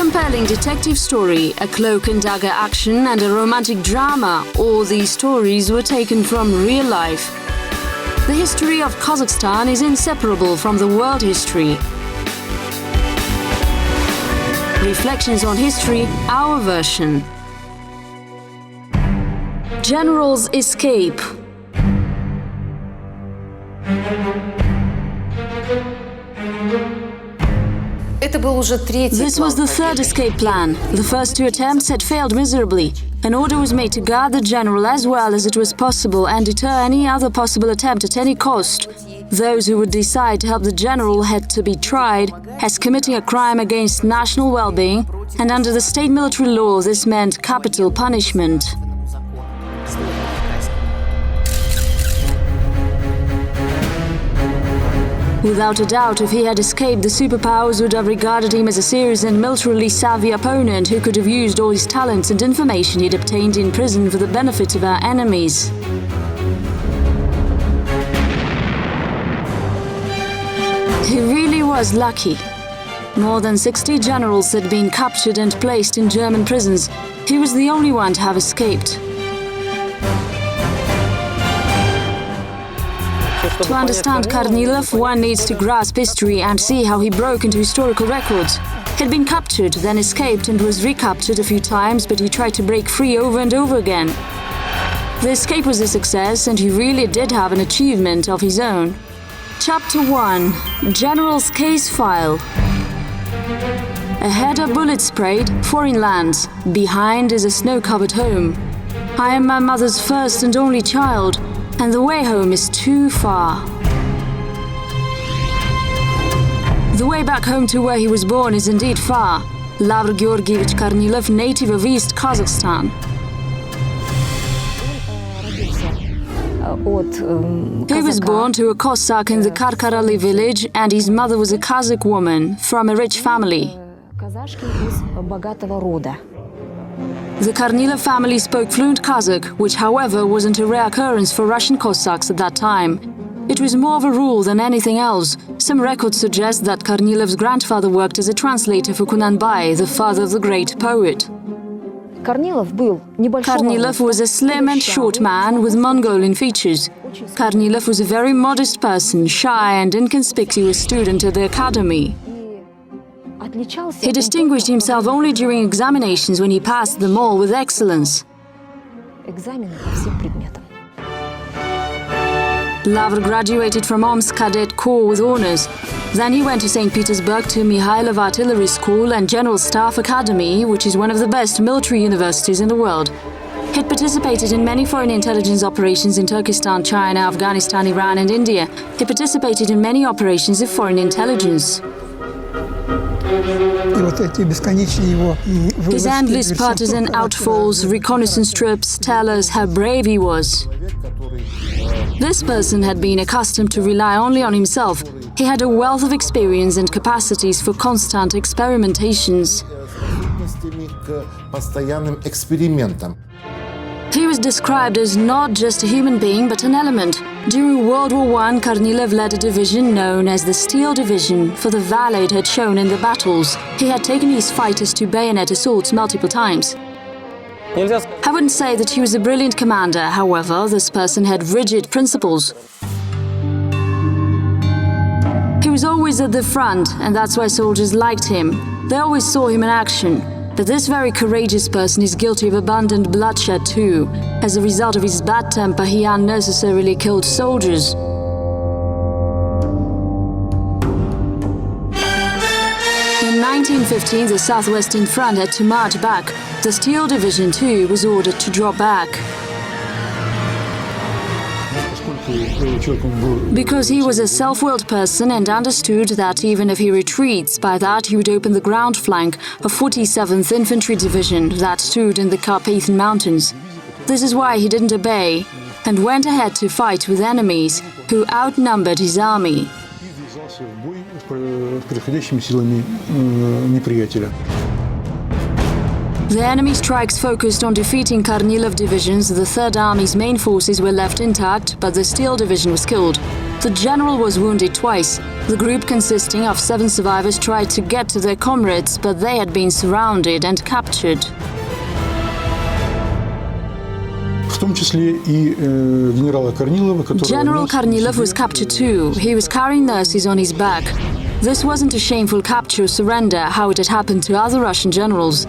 compelling detective story, a cloak and dagger action, and a romantic drama, all these stories were taken from real life. The history of Kazakhstan is inseparable from the world history. Reflections on History, our version. Generals escape. This was the third escape plan. The first two attempts had failed miserably. An order was made to guard the general as well as it was possible and deter any other possible attempt at any cost. Those who would decide to help the general had to be tried as committing a crime against national well-being, and under the state military law this meant capital punishment. Without a doubt, if he had escaped, the superpowers would have regarded him as a serious and militarily savvy opponent who could have used all his talents and information he'd obtained in prison for the benefit of our enemies. He really was lucky. More than 60 generals had been captured and placed in German prisons. He was the only one to have escaped. To understand Kornilov, one needs to grasp history and see how he broke into historical records. He'd been captured, then escaped and was recaptured a few times, but he tried to break free over and over again. The escape was a success, and he really did have an achievement of his own. Chapter 1. General's Case File. Ahead are bullets sprayed, foreign lands. Behind is a snow-covered home. I am my mother's first and only child, and the way home is too far. The way back home to where he was born is indeed far. Lavr Georgiyevich Kornilov, native of East Kazakhstan. He was born to a Cossack in the Karkarali village, and his mother was a Kazakh woman from a rich family. The Kornilov family spoke fluent Kazakh, which however wasn't a rare occurrence for Russian Cossacks at that time. It was more of a rule than anything else. Some records suggest that Kornilov's grandfather worked as a translator for Kunanbai, the father of the great poet. Kornilov was a slim and short man with Mongolian features. Kornilov was a very modest person, shy and inconspicuous student at the academy. He distinguished himself only during examinations, when he passed them all with excellence. Lavr graduated from Omsk Cadet Corps with honors. Then he went to St. Petersburg to Mikhailov Artillery School and General Staff Academy, which is one of the best military universities in the world. He had participated in many foreign intelligence operations in Turkestan, China, Afghanistan, Iran and India. He participated in many operations of foreign intelligence. His endless partisan outfalls, reconnaissance trips tell us how brave he was. This person had been accustomed to rely only on himself. He had a wealth of experience and capacities for constant experimentations. He was described as not just a human being, but an element. During World War I, Kornilov led a division known as the Steel Division for the valor it had shown in the battles. He had taken his fighters to bayonet assaults multiple times. I wouldn't say that he was a brilliant commander, however, this person had rigid principles. He was always at the front, and that's why soldiers liked him. They always saw him in action. But this very courageous person is guilty of abundant bloodshed too. As a result of his bad temper, he unnecessarily killed soldiers. In 1915, the Southwestern Front had to march back. The Steel Division too was ordered to draw back. Because he was a self-willed person and understood that even if he retreats, by that he would open the ground flank of 47th Infantry Division that stood in the Carpathian Mountains. This is why he didn't obey and went ahead to fight with enemies who outnumbered his army. The enemy strikes focused on defeating Kornilov divisions. The Third Army's main forces were left intact, but the Steel Division was killed. The general was wounded twice. The group consisting of 7 survivors tried to get to their comrades, but they had been surrounded and captured. General Kornilov was captured too. He was carrying nurses on his back. This wasn't a shameful capture or surrender, how it had happened to other Russian generals.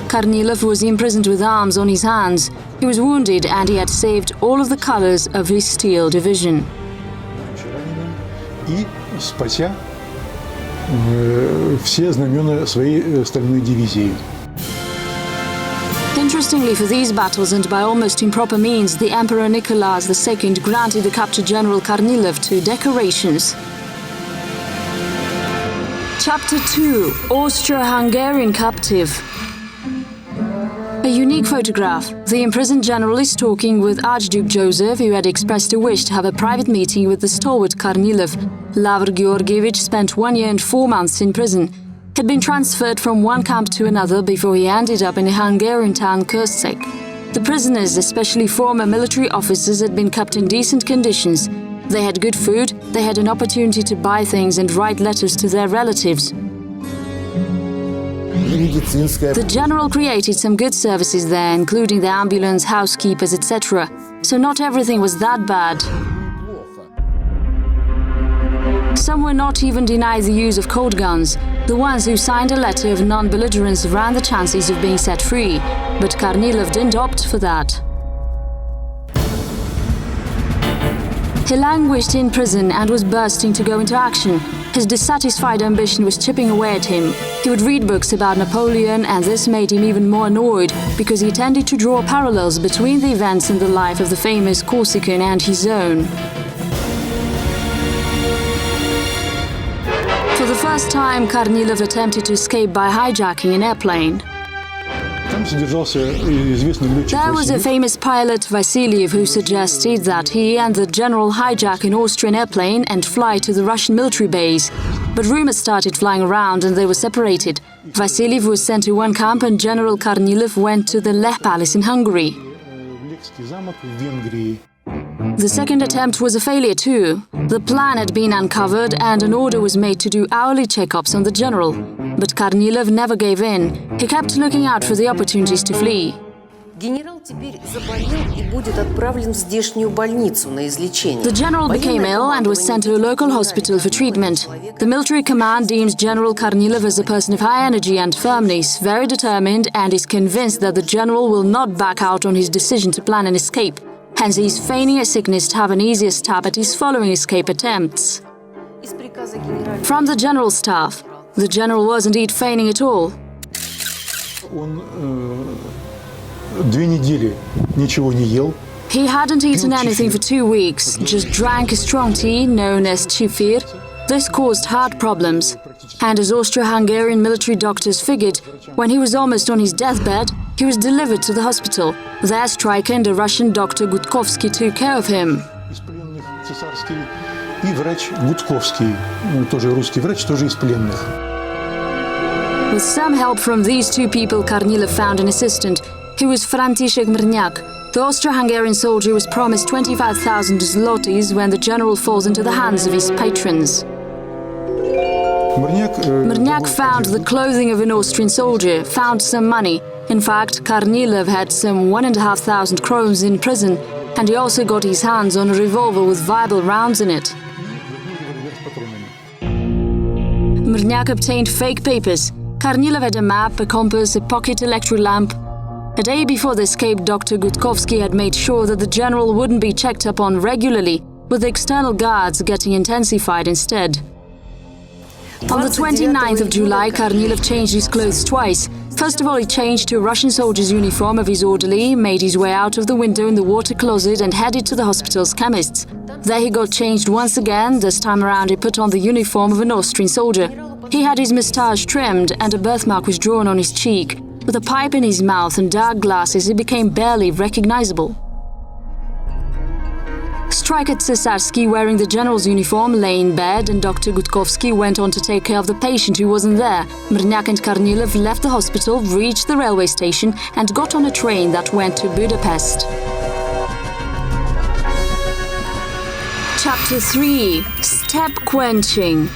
Kornilov was imprisoned with arms on his hands. He was wounded and he had saved all of the colors of his steel division. Спася все знамена своей стальной дивизии. Interestingly, for these battles and by almost improper means, the Emperor Nicholas II granted the captured General Kornilov 2 decorations. Chapter 2: Austro-Hungarian Captive. A unique photograph. The imprisoned general is talking with Archduke Joseph, who had expressed a wish to have a private meeting with the stalwart Kornilov. Lavr Georgiyevich spent 1 year and 4 months in prison. He had been transferred from one camp to another before he ended up in the Hungarian town Kőszeg. The prisoners, especially former military officers, had been kept in decent conditions. They had good food, they had an opportunity to buy things and write letters to their relatives. The general created some good services there, including the ambulance, housekeepers, etc. So not everything was that bad. Some were not even denied the use of cold guns. The ones who signed a letter of non-belligerence ran the chances of being set free. But Kornilov didn't opt for that. He languished in prison and was bursting to go into action. His dissatisfied ambition was chipping away at him. He would read books about Napoleon, and this made him even more annoyed because he tended to draw parallels between the events in the life of the famous Corsican and his own. For the first time, Kornilov attempted to escape by hijacking an airplane. There was a famous pilot, Vasiliev, who suggested that he and the general hijack an Austrian airplane and fly to the Russian military base. But rumors started flying around and they were separated. Vasiliev was sent to one camp and General Kornilov went to the Lech Palace in Hungary. The second attempt was a failure too. The plan had been uncovered and an order was made to do hourly checkups on the general. But Kornilov never gave in. He kept looking out for the opportunities to flee. The general became ill and was sent to a local hospital for treatment. The military command deems General Kornilov as a person of high energy and firmness, very determined, and is convinced that the general will not back out on his decision to plan an escape. Hence, he is feigning a sickness to have an easier stab at his following escape attempts. From the general staff, the general was indeed feigning it all. He hadn't eaten anything for 2 weeks, just drank a strong tea known as chifir. This caused heart problems. And as Austro-Hungarian military doctors figured, when he was almost on his deathbed, he was delivered to the hospital. Their striker and a Russian doctor, Gutkovsky, took care of him. With some help from these two people, Kornilov found an assistant. He was Franciszek Mrniak. The Austro-Hungarian soldier was promised 25,000 zlotys when the general falls into the hands of his patrons. Mrniak found the clothing of an Austrian soldier, found some money. In fact, Kornilov had some 1,500 crowns in prison, and he also got his hands on a revolver with viable rounds in it. Mrniak obtained fake papers. Kornilov had a map, a compass, a pocket electric lamp. A day before the escape, Dr. Gutkovsky had made sure that the general wouldn't be checked up on regularly, with the external guards getting intensified instead. On the 29th of July, Kornilov changed his clothes twice. First of all, he changed to a Russian soldier's uniform of his orderly, made his way out of the window in the water closet and headed to the hospital's chemist's. There he got changed once again. This time around he put on the uniform of an Austrian soldier. He had his moustache trimmed and a birthmark was drawn on his cheek. With a pipe in his mouth and dark glasses, he became barely recognizable. Striker Cesarsky, wearing the general's uniform, lay in bed and Dr. Gutkovsky went on to take care of the patient who wasn't there. Mrniak and Kornilov left the hospital, reached the railway station and got on a train that went to Budapest. Chapter 3. Step Quenching.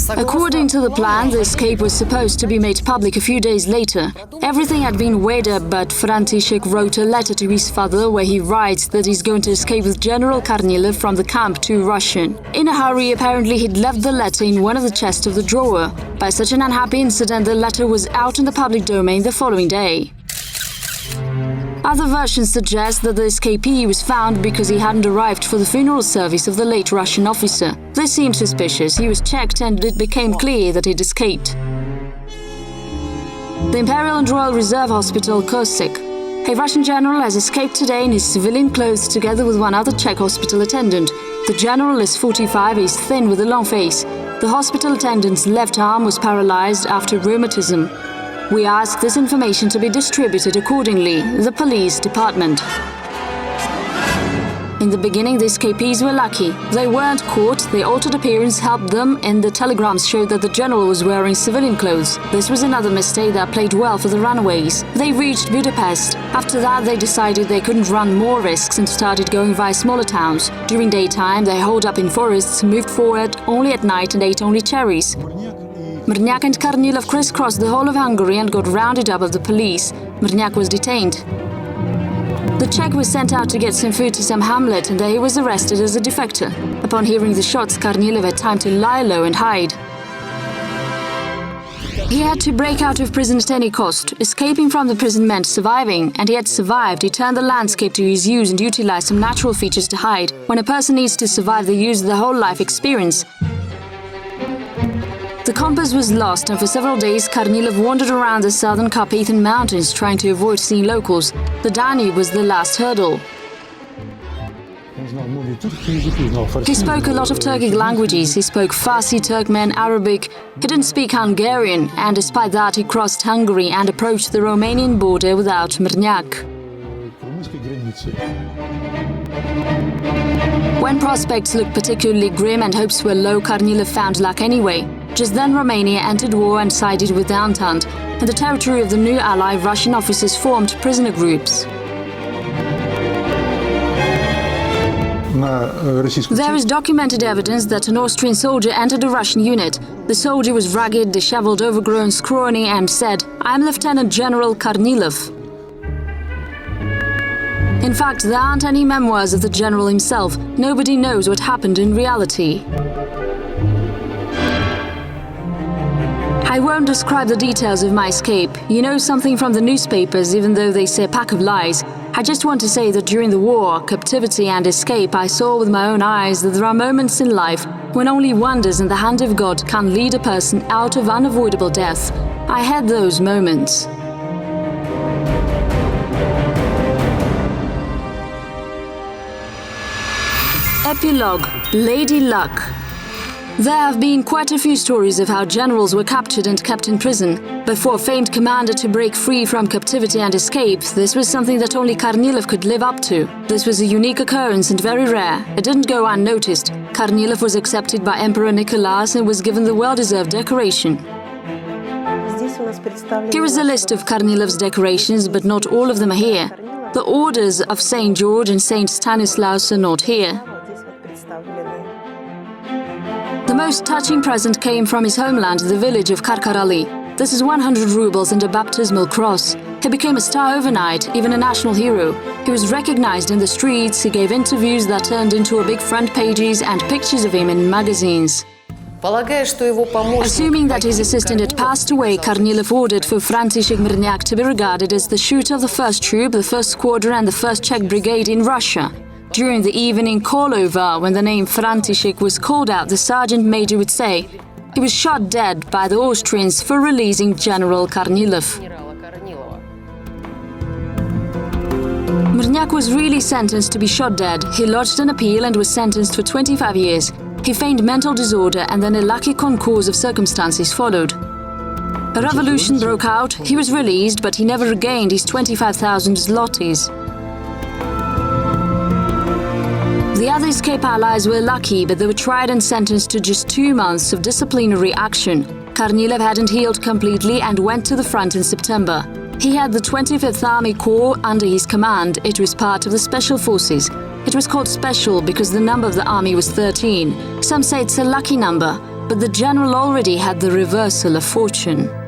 According to the plan, the escape was supposed to be made public a few days later. Everything had been weighed up, but František wrote a letter to his father where he writes that he's going to escape with General Kornilov from the camp to Russia. In a hurry, apparently he'd left the letter in one of the chests of the drawer. By such an unhappy incident, the letter was out in the public domain the following day. Other versions suggest that the escapee was found because he hadn't arrived for the funeral service of the late Russian officer. This seemed suspicious. He was checked and it became clear that he'd escaped. The Imperial and Royal Reserve Hospital, Kőszeg. A Russian general has escaped today in his civilian clothes together with one other Czech hospital attendant. The general is 45, he's thin with a long face. The hospital attendant's left arm was paralyzed after rheumatism. We ask this information to be distributed accordingly, the police department. In the beginning, the escapees were lucky. They weren't caught, their altered appearance helped them, and the telegrams showed that the general was wearing civilian clothes. This was another mistake that played well for the runaways. They reached Budapest. After that, they decided they couldn't run more risks and started going via smaller towns. During daytime, they holed up in forests, moved forward only at night and ate only cherries. Mrnyak and Kornilov crisscrossed the whole of Hungary and got rounded up of the police. Mrnyak was detained. The Czech was sent out to get some food to some hamlet and there he was arrested as a defector. Upon hearing the shots, Kornilov had time to lie low and hide. He had to break out of prison at any cost. Escaping from the prison meant surviving, and he had survived. He turned the landscape to his use and utilized some natural features to hide. When a person needs to survive, they use the whole life experience. The compass was lost, and for several days Kornilov wandered around the southern Carpathian mountains trying to avoid seeing locals. The Danube was the last hurdle. He spoke a lot of Turkic languages. He spoke Farsi, Turkmen, Arabic. He didn't speak Hungarian, and despite that he crossed Hungary and approached the Romanian border without Mrnyak. When prospects looked particularly grim and hopes were low, Kornilov found luck anyway. Just then Romania entered war and sided with the Entente. In the territory of the new ally, Russian officers formed prisoner groups. There is documented evidence that an Austrian soldier entered a Russian unit. The soldier was ragged, disheveled, overgrown, scrawny and said, "I'm Lieutenant General Kornilov." In fact, there aren't any memoirs of the general himself. Nobody knows what happened in reality. I won't describe the details of my escape. You know something from the newspapers, even though they say a pack of lies. I just want to say that during the war, captivity and escape, I saw with my own eyes that there are moments in life when only wonders in the hand of God can lead a person out of unavoidable death. I had those moments. Epilogue: Lady Luck. There have been quite a few stories of how generals were captured and kept in prison. But for a famed commander to break free from captivity and escape, this was something that only Kornilov could live up to. This was a unique occurrence and very rare. It didn't go unnoticed. Kornilov was accepted by Emperor Nicholas and was given the well-deserved decoration. Here is a list of Kornilov's decorations, but not all of them are here. The orders of St. George and St. Stanislaus are not here. The most touching present came from his homeland, the village of Karkarali. This is 100 rubles and a baptismal cross. He became a star overnight, even a national hero. He was recognized in the streets, he gave interviews that turned into a big front pages and pictures of him in magazines. Assuming that his assistant had passed away, Kornilov ordered for František Mrnyak to be regarded as the shooter of the 1st Troop, the 1st Squadron and the 1st Czech Brigade in Russia. During the evening call-over, when the name František was called out, the sergeant major would say, he was shot dead by the Austrians for releasing General Kornilov. Mrnyak was really sentenced to be shot dead. He lodged an appeal and was sentenced for 25 years. He feigned mental disorder and then a lucky concourse of circumstances followed. A revolution broke out, he was released, but he never regained his 25,000 zlotys. The other escape allies were lucky, but they were tried and sentenced to just 2 months of disciplinary action. Kornilov hadn't healed completely and went to the front in September. He had the 25th Army Corps under his command. It was part of the Special Forces. It was called special because the number of the army was 13. Some say it's a lucky number, but the general already had the reversal of fortune.